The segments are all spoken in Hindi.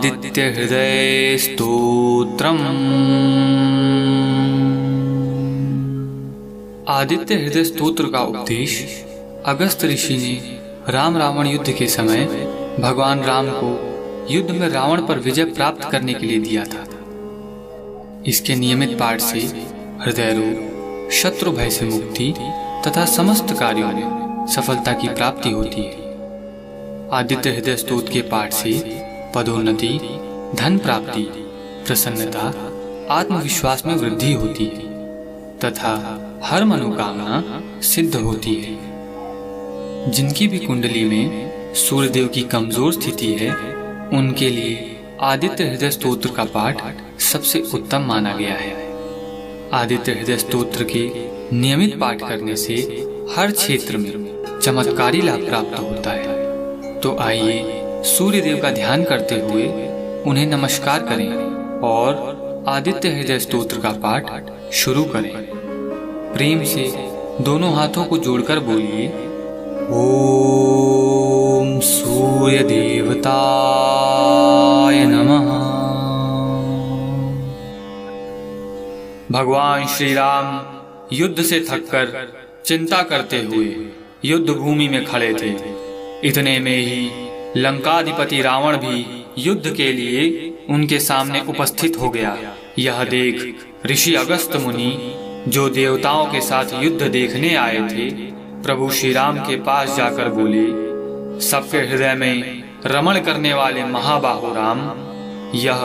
आदित्य हृदय स्तोत्रम। आदित्य हृदय स्तोत्र का उपदेश अगस्त ऋषि ने राम रावण युद्ध के समय भगवान राम को युद्ध में रावण पर विजय प्राप्त करने के लिए दिया था। इसके नियमित पाठ से हृदय रोग, शत्रु भय से मुक्ति तथा समस्त कार्यों में सफलता की प्राप्ति होती है। आदित्य हृदय स्तोत्र के पाठ से पदोन्नति, धन प्राप्ति, प्रसन्नता, आत्मविश्वास में वृद्धि होती है तथा हर मनोकामना सिद्ध होती है। जिनकी भी कुंडली में सूर्यदेव की कमजोर स्थिति है, उनके लिए आदित्य हृदय स्तोत्र का पाठ सबसे उत्तम माना गया है। आदित्य हृदय स्तोत्र के नियमित पाठ करने से हर क्षेत्र में चमत्कारी लाभ प्राप्त होता है। तो आइए सूर्यदेव का ध्यान करते हुए उन्हें नमस्कार करें और आदित्य हृदय स्तोत्र का पाठ शुरू करें। प्रेम से दोनों हाथों को जोड़कर बोलिए, ओम सूर्य देवताय नमः। भगवान श्री राम युद्ध से थककर चिंता करते हुए युद्ध भूमि में खड़े थे। इतने में ही लंकाधिपति रावण भी युद्ध के लिए उनके सामने उपस्थित हो गया। यह देख ऋषि अगस्त मुनि, जो देवताओं के साथ युद्ध देखने आए थे, प्रभु श्री राम के पास जाकर बोले, सबके हृदय में रमण करने वाले महाबाहु राम, यह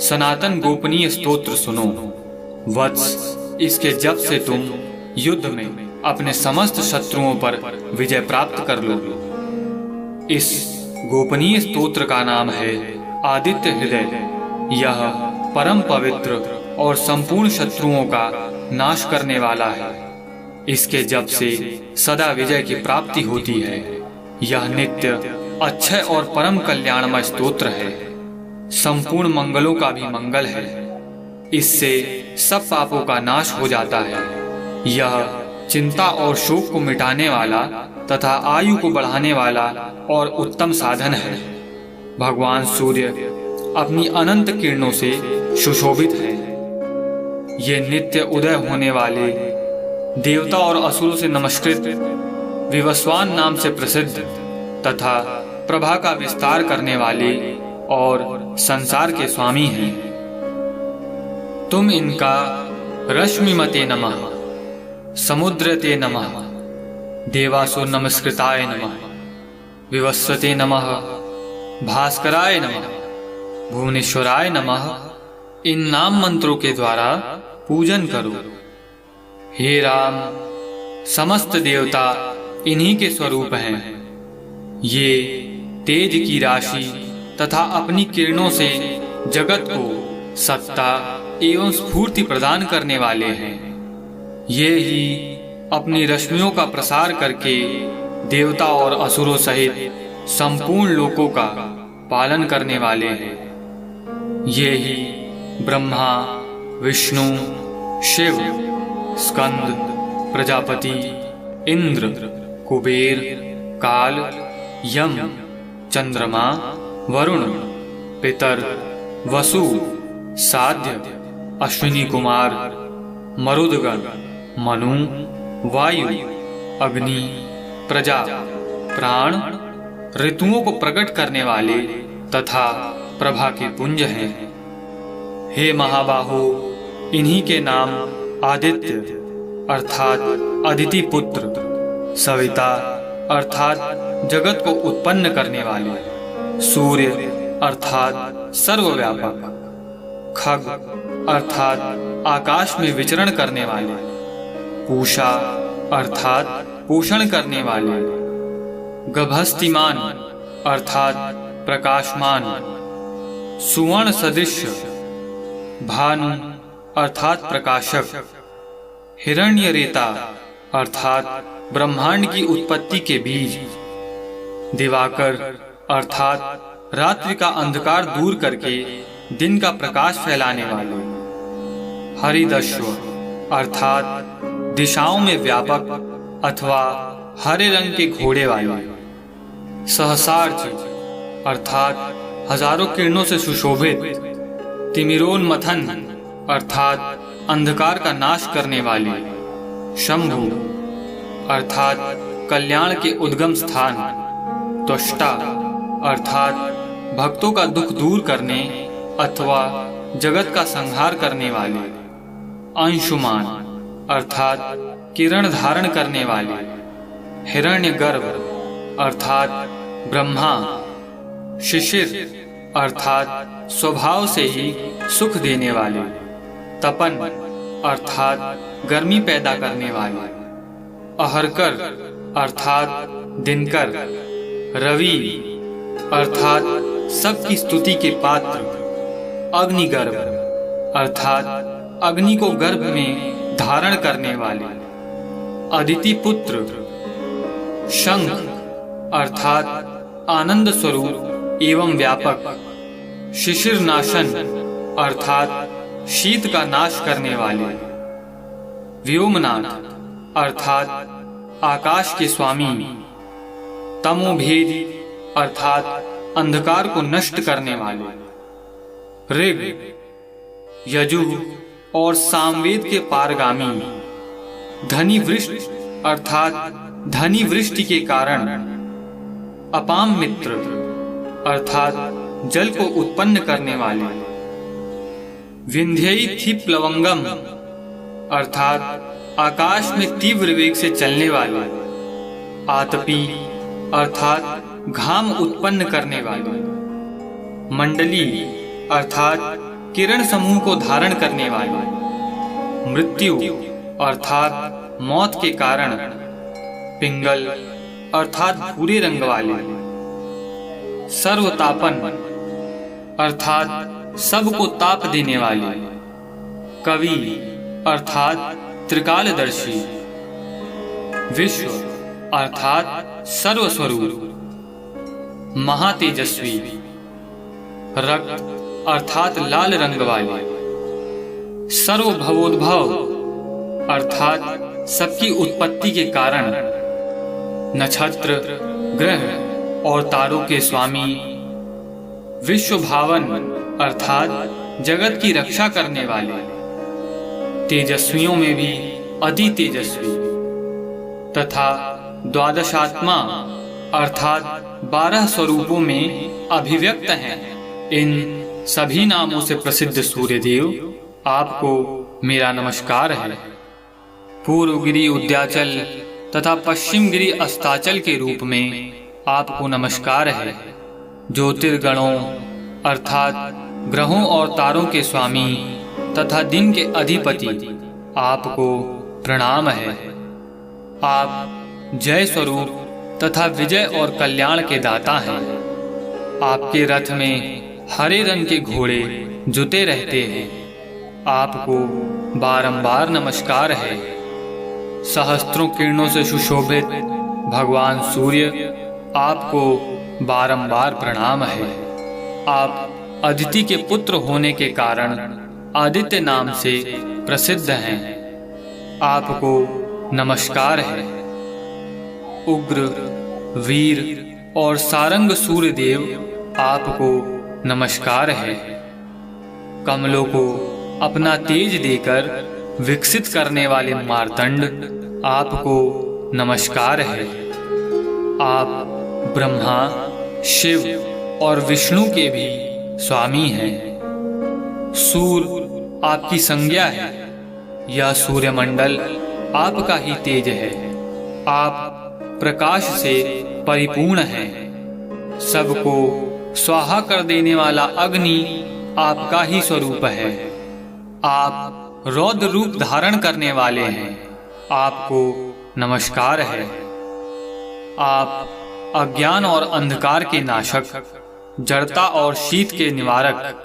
सनातन गोपनीय स्तोत्र सुनो। वत्स, इसके जप से तुम युद्ध में अपने समस्त शत्रुओं पर विजय प्राप्त कर लोगे। इस गोपनीय स्तोत्र का नाम है आदित्य हृदय। यह परम पवित्र और संपूर्ण शत्रुओं का नाश करने वाला है। इसके जप से सदा विजय की प्राप्ति होती है। यह नित्य अक्षय और परम कल्याणमय स्तोत्र है। संपूर्ण मंगलों का भी मंगल है। इससे सब पापों का नाश हो जाता है। यह चिंता और शोक को मिटाने वाला तथा आयु को बढ़ाने वाला और उत्तम साधन है। भगवान सूर्य अपनी अनंत किरणों से सुशोभित है। ये नित्य उदय होने वाले देवता और असुरों से नमस्कृत, विवस्वान नाम से प्रसिद्ध तथा प्रभा का विस्तार करने वाले और संसार के स्वामी हैं। तुम इनका रश्मिमते नमः, समुद्रते नमः, देवासुर नमस्कृताय नमः, विवस्वते नमः, भास्कराय नमः, भुवनेश्वराय नमः, इन नाम मंत्रों के द्वारा पूजन करो। हे राम, समस्त देवता इन्हीं के स्वरूप हैं। ये तेज की राशि तथा अपनी किरणों से जगत को सत्ता एवं स्फूर्ति प्रदान करने वाले हैं। ये ही अपनी रश्मियों का प्रसार करके देवता और असुरों सहित संपूर्ण लोकों का पालन करने वाले हैं। ये ही ब्रह्मा, विष्णु, शिव, स्कंद, प्रजापति, इंद्र, कुबेर, काल, यम, चंद्रमा, वरुण, पितर, वसु, साध्य, अश्विनी कुमार, मरुदगण, मनु, वायु, अग्नि, प्रजा, प्राण, ऋतुओं को प्रकट करने वाले तथा प्रभा के पुंज हैं। हे महाबाहो, इन्हीं के नाम आदित्य अर्थात अदिति पुत्र, सविता अर्थात जगत को उत्पन्न करने वाले, सूर्य अर्थात सर्वव्यापक, खग अर्थात आकाश में विचरण करने वाले, पूषा अर्थात पोषण करने वाले, गभस्तिमान अर्थात प्रकाशमान, सुवर्ण सदृश, भानु अर्थात प्रकाशक, हिरण्यरेता अर्थात ब्रह्मांड की उत्पत्ति के बीज, दिवाकर अर्थात रात्रि का अंधकार दूर करके दिन का प्रकाश फैलाने वाले, हरिदश्व अर्थात दिशाओं में व्यापक अथवा हरे रंग के घोड़े वाले, सहसार्च अर्थात हजारों किरणों से सुशोभित, तिमिरोन्मथन अर्थात अंधकार का नाश करने वाले, शंभु अर्थात कल्याण के उद्गम स्थान, त्वष्टा अर्थात भक्तों का दुख दूर करने अथवा जगत का संहार करने वाले, अंशुमान अर्थात किरण धारण करने वाले, हिरण्यगर्भ अर्थात ब्रह्मा, शिशिर अर्थात स्वभाव से ही सुख देने वाले, तपन अर्थात गर्मी पैदा करने वाले, अहरकर अर्थात दिनकर, रवि अर्थात सबकी स्तुति के पात्र, अग्निगर्भ अर्थात अग्नि को गर्भ में धारण करने वाले, अदिति पुत्र, शंख अर्थात आनंद स्वरूप एवं व्यापक, शिशिर नाशन अर्थात शीत का नाश करने वाले, व्योमनाथ अर्थात आकाश के स्वामी, तमोभेद अर्थात अंधकार को नष्ट करने वाले, ऋग, यजुः और सामवेद के पारगामी, धनी वृष्टि अर्थात धनी वृष्टि के कारण, अपाम मित्र अर्थात जल को उत्पन्न करने वाले, विंध्यई प्लवंगम अर्थात आकाश में तीव्र वेग से चलने वाले, आतपी अर्थात घाम उत्पन्न करने वाले, मंडली अर्थात किरण समूह को धारण करने वाले, मृत्यु अर्थात मौत के कारण, पिंगल अर्थात भूरे रंग वाले, सर्वतापन अर्थात सबको ताप देने वाले, कवि अर्थात त्रिकालदर्शी, विश्व अर्थात सर्वस्वरूप, महातेजस्वी, रक्त अर्थात लाल रंग वाले, सर्वभवोद्भव अर्थात सबकी उत्पत्ति के कारण, नक्षत्र ग्रह और तारों के स्वामी, विश्व भावन अर्थात जगत की रक्षा करने वाले, तेजस्वियों में भी अति तेजस्वी, तथा द्वादशात्मा अर्थात 12 स्वरूपों में अभिव्यक्त हैं। इन सभी नामों से प्रसिद्ध सूर्यदेव आपको मेरा नमस्कार है। पूर्वगिरी उद्याचल तथा पश्चिम गिरी अस्ताचल के रूप में आपको नमस्कार है। ज्योतिर्गणों अर्थात ग्रहों और तारों के स्वामी तथा दिन के अधिपति आपको प्रणाम है। आप जय स्वरूप तथा विजय और कल्याण के दाता हैं। आपके रथ में हरे रंग के घोड़े जुते रहते हैं। आपको बारंबार नमस्कार है। सहस्त्रों किरणों से सुशोभित भगवान सूर्य आपको बारंबार प्रणाम है। आप अदिति के पुत्र होने के कारण आदित्य नाम से प्रसिद्ध हैं। आपको नमस्कार है। उग्र वीर और सारंग सूर्यदेव आपको नमस्कार है। कमलों को अपना तेज देकर विकसित करने वाले मार्तंड आपको नमस्कार है। आप ब्रह्मा शिव और विष्णु के भी स्वामी हैं। सूर्य आपकी संज्ञा है। यह सूर्यमंडल आपका ही तेज है। आप प्रकाश से परिपूर्ण हैं। सबको स्वाहा कर देने वाला अग्नि आपका ही स्वरूप है। आप रौद्र रूप धारण करने वाले हैं। आपको नमस्कार है। आप अज्ञान और अंधकार के नाशक, जड़ता और शीत के निवारक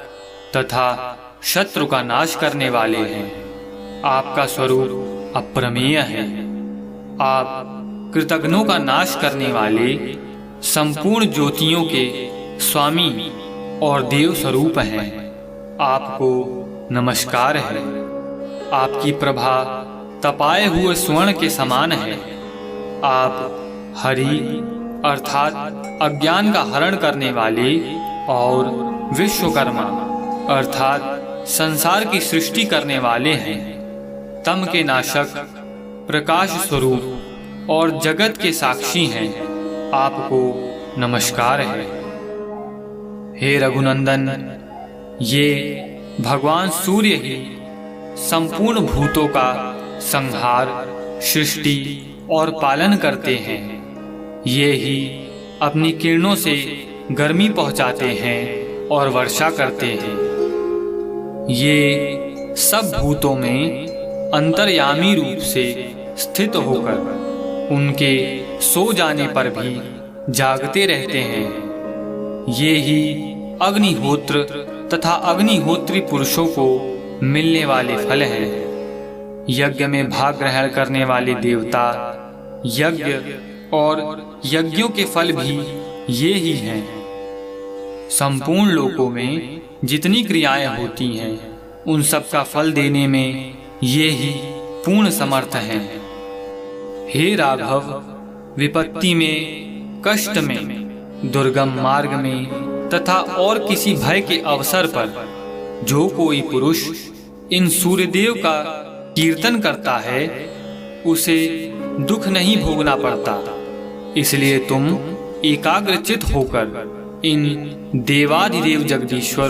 तथा शत्रु का नाश करने वाले हैं। आपका स्वरूप अप्रमेय है। आप कृतघ्नों का नाश करने वाले संपूर्ण ज्योतियों के स्वामी और देव स्वरूप हैं। आपको नमस्कार है। आपकी प्रभा तपाए हुए स्वर्ण के समान है। आप हरि अर्थात अज्ञान का हरण करने वाले और विश्वकर्मा अर्थात संसार की सृष्टि करने वाले हैं। तम के नाशक, प्रकाश स्वरूप और जगत के साक्षी हैं, आपको नमस्कार है। हे रघुनंदन, ये भगवान सूर्य ही संपूर्ण भूतों का संहार, सृष्टि और पालन करते हैं। ये ही अपनी किरणों से गर्मी पहुंचाते हैं और वर्षा करते हैं। ये सब भूतों में अंतर्यामी रूप से स्थित होकर उनके सो जाने पर भी जागते रहते हैं। ये ही अग्निहोत्र तथा अग्निहोत्री पुरुषों को मिलने वाले फल हैं। यज्ञ में भाग ग्रहण करने वाले देवता, यज्ञ और यज्ञों के फल भी ये ही हैं। संपूर्ण लोकों में जितनी क्रियाएं होती हैं, उन सब का फल देने में ये ही पूर्ण समर्थ हैं। हे राघव, विपत्ति में, कष्ट में, दुर्गम मार्ग में तथा और किसी भय के अवसर पर जो कोई पुरुष इन सूर्यदेव का कीर्तन करता है, उसे दुख नहीं भोगना पड़ता। इसलिए तुम एकाग्रचित होकर इन देवाधिदेव जगदीश्वर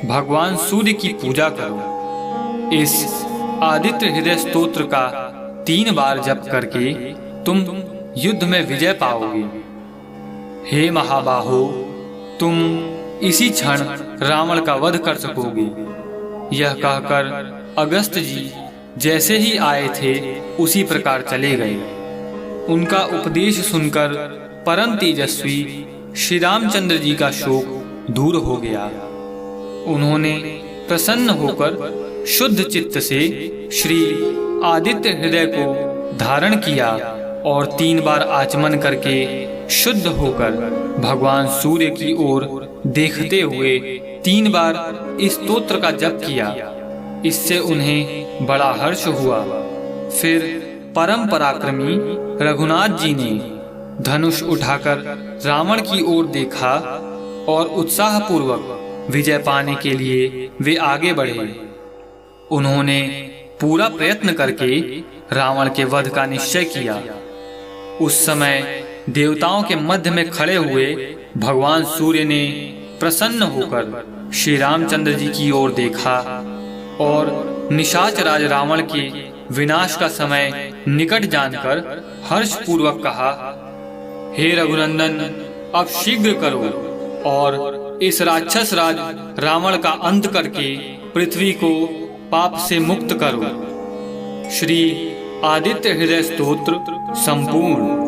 भगवान सूर्य की पूजा करो। इस आदित्य हृदय स्तोत्र का 3 बार जप करके तुम युद्ध में विजय पाओगे। हे महाबाहो, तुम इसी क्षण रावण का वध कर सकोगे। यह कहकर अगस्त जी जैसे ही आए थे उसी प्रकार चले गए। उनका उपदेश सुनकर परम तेजस्वी श्री रामचंद्र जी का शोक दूर हो गया। उन्होंने प्रसन्न होकर शुद्ध चित्त से श्री आदित्य हृदय को धारण किया और 3 बार आचमन करके शुद्ध होकर भगवान सूर्य की ओर देखते हुए 3 बार इस स्तोत्र का जप किया। इससे उन्हें बड़ा हर्ष हुआ। फिर परम पराक्रमी रघुनाथ जी ने धनुष उठाकर रावण की ओर देखा और उत्साहपूर्वक विजय पाने के लिए वे आगे बढ़े। उन्होंने पूरा प्रयत्न करके रावण के वध का निश्चय किया। उस समय देवताओं के मध्य में खड़े हुए भगवान सूर्य ने प्रसन्न होकर श्री रामचंद्र जी की ओर देखा और निशाच राज रावण के विनाश का समय निकट जानकर हर्ष पूर्वक कहा, हे रघुनंदन, अब शीघ्र करो और इस राक्षस राज रावण का अंत करके पृथ्वी को पाप से मुक्त करो। श्री आदित्य हृदय स्तोत्र संपूर्ण।